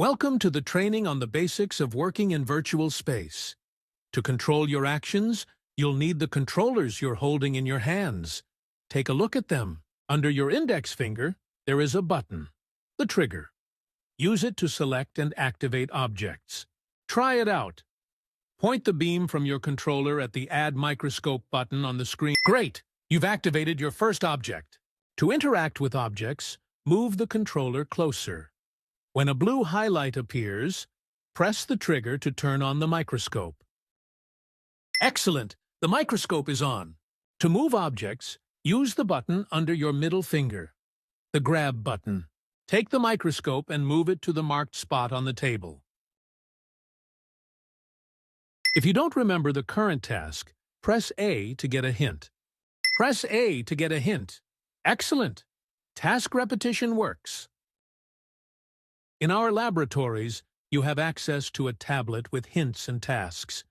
Welcome to the training on the basics of working in virtual space. To control your actions, you'll need the controllers you're holding in your hands. Take a look at them. Under your index finger, there is a button, the trigger. Use it to select and activate objects. Try it out. Point the beam from your controller at the Add Microscope button on the screen. Great! You've activated your first object. To interact with objects, move the controller closer. When a blue highlight appears, press the trigger to turn on the microscope. Excellent! The microscope is on. To move objects, use the button under your middle finger, the Grab button. Take the microscope and move it to the marked spot on the table. If you don't remember the current task, press A to get a hint. Press A to get a hint. Excellent! Task repetition works. In our laboratories, you have access to a tablet with hints and tasks.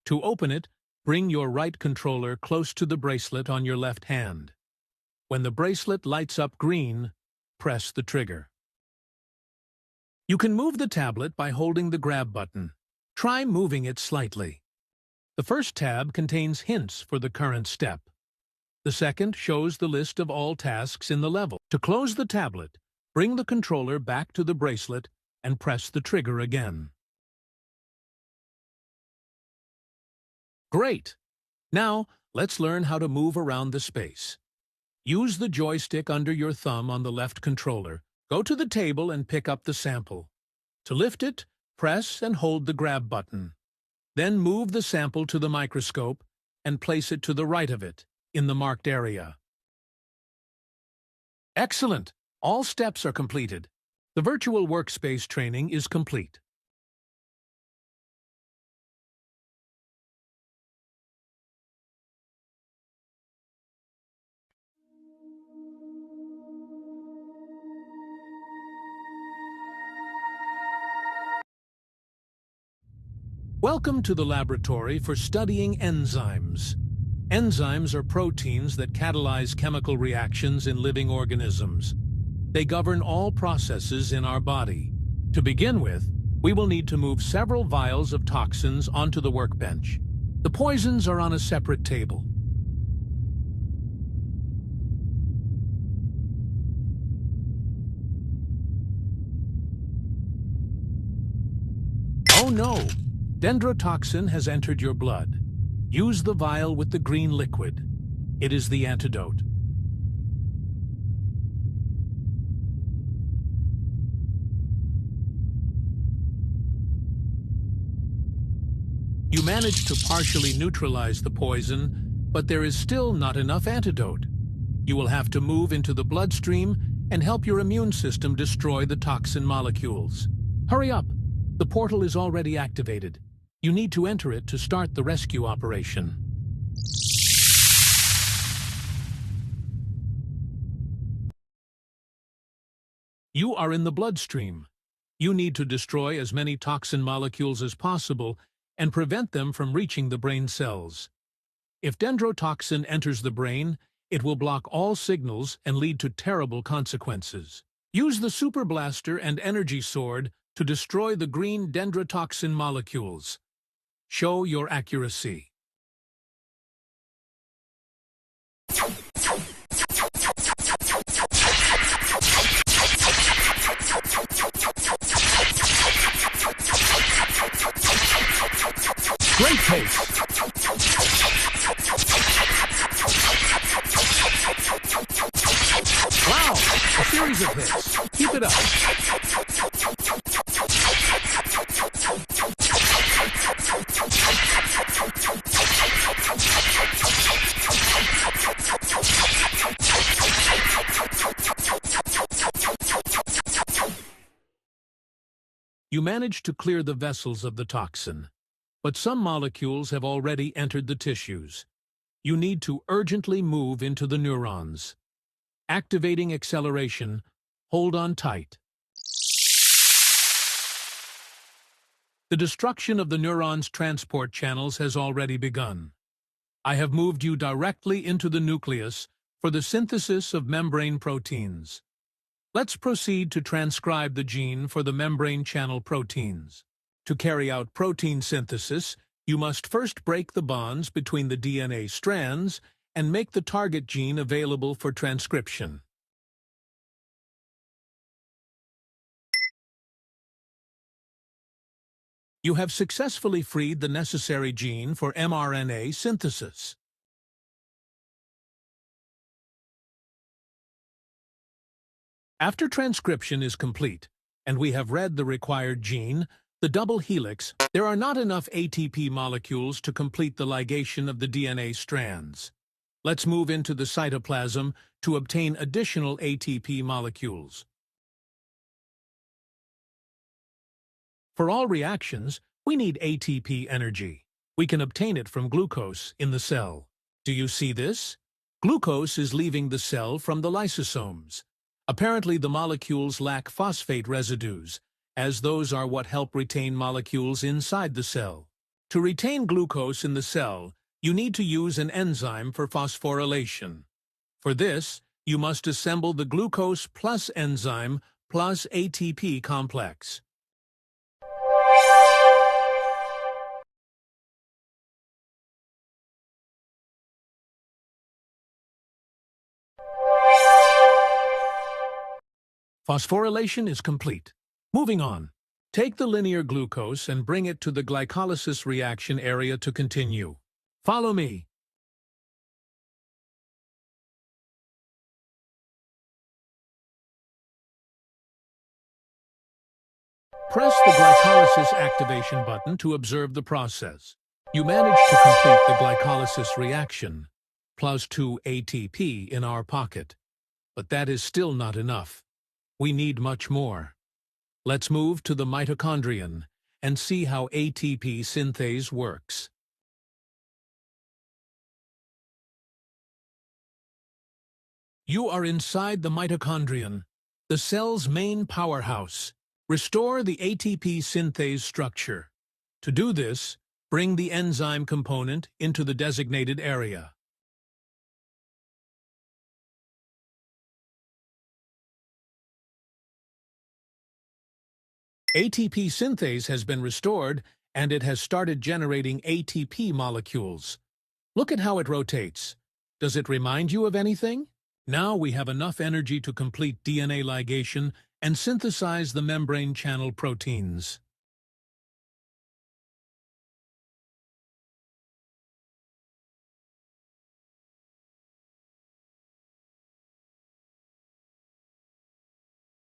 To open it, bring your right controller close to the bracelet on your left hand. When the bracelet lights up green, press the trigger. You can move the tablet by holding the Grab button. Try moving it slightly. The first tab contains hints for the current step. The second shows the list of all tasks in the level. To close the tablet, bring the controller back to the bracelet and press the trigger again. Great! Now, let's learn how to move around the space. Use the joystick under your thumb on the left controller. Go to the table and pick up the sample. To lift it, press and hold the Grab button. Then move the sample to the microscope and place it to the right of it, in the marked area. Excellent! All steps are completed. The virtual workspace training is complete. Welcome to the laboratory for studying enzymes. Enzymes are proteins that catalyze chemical reactions in living organisms. They govern all processes in our body. To begin with, we will need to move several vials of toxins onto the workbench. The poisons are on a separate table. Oh no! Dendrotoxin has entered your blood. Use the vial with the green liquid. It is the antidote. You managed to partially neutralize the poison, but there is still not enough antidote. You will have to move into the bloodstream and help your immune system destroy the toxin molecules. Hurry up! The portal is already activated. You need to enter it to start the rescue operation. You are in the bloodstream. You need to destroy as many toxin molecules as possible and prevent them from reaching the brain cells. If dendrotoxin enters the brain, it will block all signals and lead to terrible consequences. Use the super blaster and energy sword to destroy the green dendrotoxin molecules. Show your accuracy. Great pace! Wow! A series of hits. Keep it up. You managed to clear the vessels of the toxin, but some molecules have already entered the tissues. You need to urgently move into the neurons. Activating acceleration, hold on tight. The destruction of the neuron's transport channels has already begun. I have moved you directly into the nucleus for the synthesis of membrane proteins. Let's proceed to transcribe the gene for the membrane channel proteins. To carry out protein synthesis, you must first break the bonds between the DNA strands and make the target gene available for transcription. You have successfully freed the necessary gene for mRNA synthesis. After transcription is complete, and we have read the required gene, the double helix, there are not enough ATP molecules to complete the ligation of the DNA strands. Let's move into the cytoplasm to obtain additional ATP molecules. For all reactions, we need ATP energy. We can obtain it from glucose in the cell. Do you see this? Glucose is leaving the cell from the lysosomes. Apparently, the molecules lack phosphate residues, as those are what help retain molecules inside the cell. To retain glucose in the cell, you need to use an enzyme for phosphorylation. For this, you must assemble the glucose plus enzyme plus ATP complex. Phosphorylation is complete. Moving on. Take the linear glucose and bring it to the glycolysis reaction area to continue. Follow me. Press the glycolysis activation button to observe the process. You managed to complete the glycolysis reaction, plus 2 ATP in our pocket. But that is still not enough. We need much more. Let's move to the mitochondrion and see how ATP synthase works. You are inside the mitochondrion, the cell's main powerhouse. Restore the ATP synthase structure. To do this, bring the enzyme component into the designated area. ATP synthase has been restored, and it has started generating ATP molecules. Look at how it rotates. Does it remind you of anything? Now we have enough energy to complete DNA ligation and synthesize the membrane channel proteins.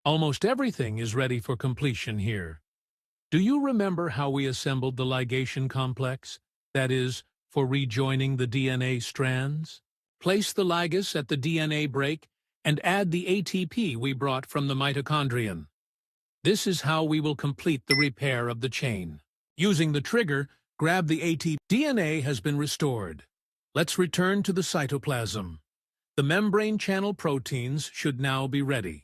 Almost everything is ready for completion here. Do you remember how we assembled the ligation complex? That is, for rejoining the DNA strands? Place the ligase at the DNA break and add the ATP we brought from the mitochondrion. This is how we will complete the repair of the chain. Using the trigger, grab the ATP. DNA has been restored. Let's return to the cytoplasm. The membrane channel proteins should now be ready.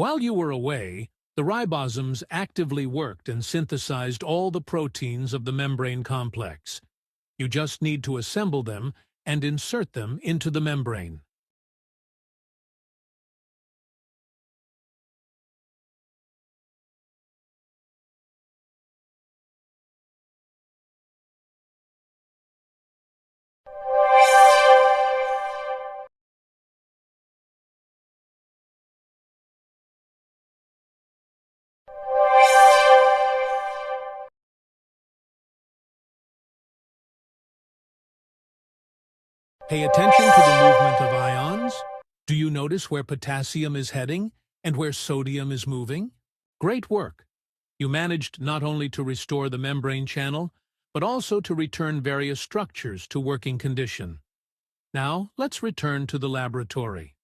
While you were away, the ribosomes actively worked and synthesized all the proteins of the membrane complex. You just need to assemble them and insert them into the membrane. Pay attention to the movement of ions. Do you notice where potassium is heading and where sodium is moving? Great work. You managed not only to restore the membrane channel, but also to return various structures to working condition. Now, let's return to the laboratory.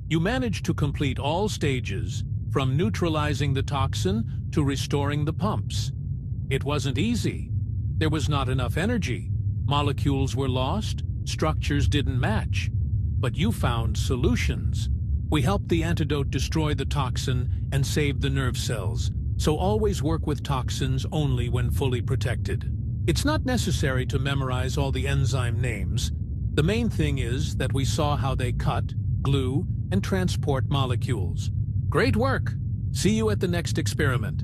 You managed to complete all stages, from neutralizing the toxin to restoring the pumps. It wasn't easy. There was not enough energy. Molecules were lost, structures didn't match. But you found solutions. We helped the antidote destroy the toxin and save the nerve cells. So always work with toxins only when fully protected. It's not necessary to memorize all the enzyme names. The main thing is that we saw how they cut, glue, and transport molecules. Great work! See you at the next experiment.